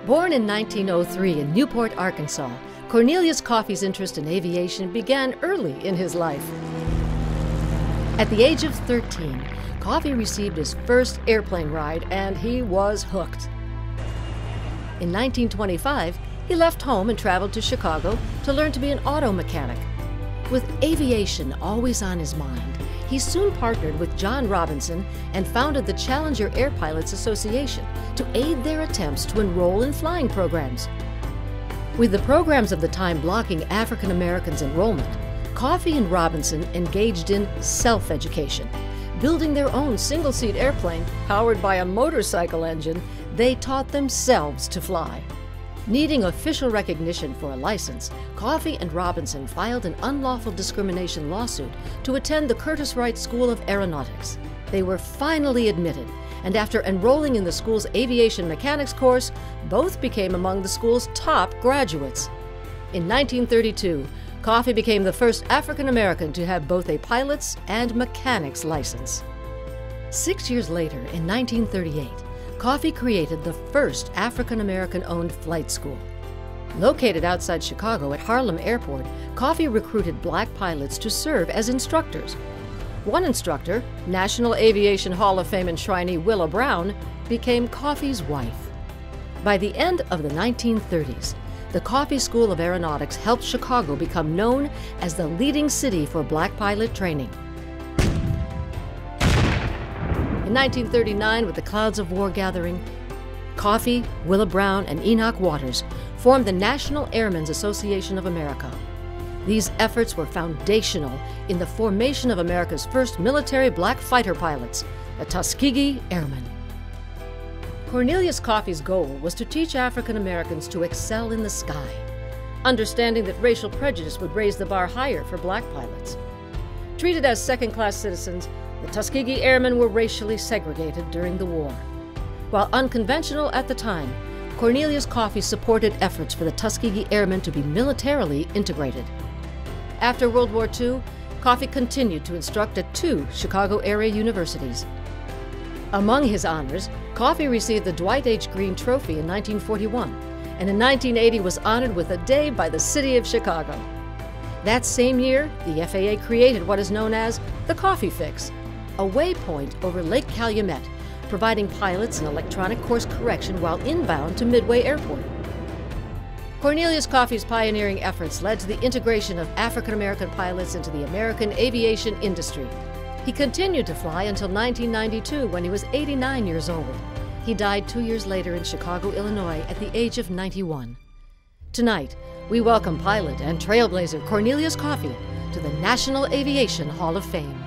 Born in 1903 in Newport, Arkansas, Cornelius Coffey's interest in aviation began early in his life. At the age of 13, Coffey received his first airplane ride, and he was hooked. In 1925, he left home and traveled to Chicago to learn to be an auto mechanic. With aviation always on his mind, he soon partnered with John Robinson and founded the Challenger Air Pilots Association to aid their attempts to enroll in flying programs. With the programs of the time blocking African Americans' enrollment, Coffey and Robinson engaged in self-education. Building their own single-seat airplane powered by a motorcycle engine, they taught themselves to fly. Needing official recognition for a license, Coffey and Robinson filed an unlawful discrimination lawsuit to attend the Curtiss-Wright School of Aeronautics. They were finally admitted, and after enrolling in the school's aviation mechanics course, both became among the school's top graduates. In 1932, Coffey became the first African American to have both a pilot's and mechanics license. 6 years later, in 1938, Coffey created the first African American-owned flight school. Located outside Chicago at Harlem Airport, Coffey recruited black pilots to serve as instructors. One instructor, National Aviation Hall of Fame enshrinee Willa Brown, became Coffey's wife. By the end of the 1930s, the Coffey School of Aeronautics helped Chicago become known as the leading city for black pilot training. In 1939, with the clouds of war gathering, Coffey, Willa Brown, and Enoch Waters formed the National Airmen's Association of America. These efforts were foundational in the formation of America's first military black fighter pilots, the Tuskegee Airmen. Cornelius Coffey's goal was to teach African Americans to excel in the sky, understanding that racial prejudice would raise the bar higher for black pilots. Treated as second-class citizens, the Tuskegee Airmen were racially segregated during the war. While unconventional at the time, Cornelius Coffey supported efforts for the Tuskegee Airmen to be militarily integrated. After World War II, Coffey continued to instruct at 2 Chicago area universities. Among his honors, Coffey received the Dwight H. Green Trophy in 1941, and in 1980 was honored with a day by the city of Chicago. That same year, the FAA created what is known as the Coffey Fix, a waypoint over Lake Calumet, providing pilots an electronic course correction while inbound to Midway Airport. Cornelius Coffey's pioneering efforts led to the integration of African American pilots into the American aviation industry. He continued to fly until 1992, when he was 89 years old. He died 2 years later in Chicago, Illinois, at the age of 91. Tonight, we welcome pilot and trailblazer Cornelius Coffey to the National Aviation Hall of Fame.